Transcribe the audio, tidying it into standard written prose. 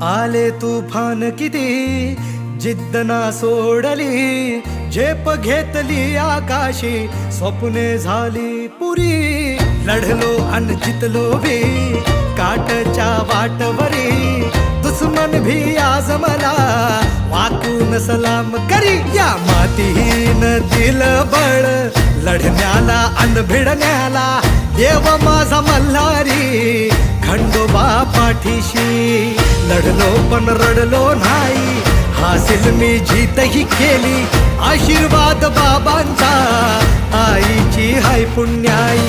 आले तुफान किती जिद्द ना सोडली, झेप घेतली आकाशी, स्वप्ने झाली पुरी. लढलो अन जितलो भी काटच्या वाटवरी, दुश्मन भी आज मला वाकून सलाम करी. या मातीहीन दिल बळ लढण्याला अन भिडण्याला, देव माझा मल्हारी खंडोबा पाठीशी. लढलो पण रडलो नाही, हासिल मी जीतही केली, आशीर्वाद बाबांचा, आईची हाय पुण्याई.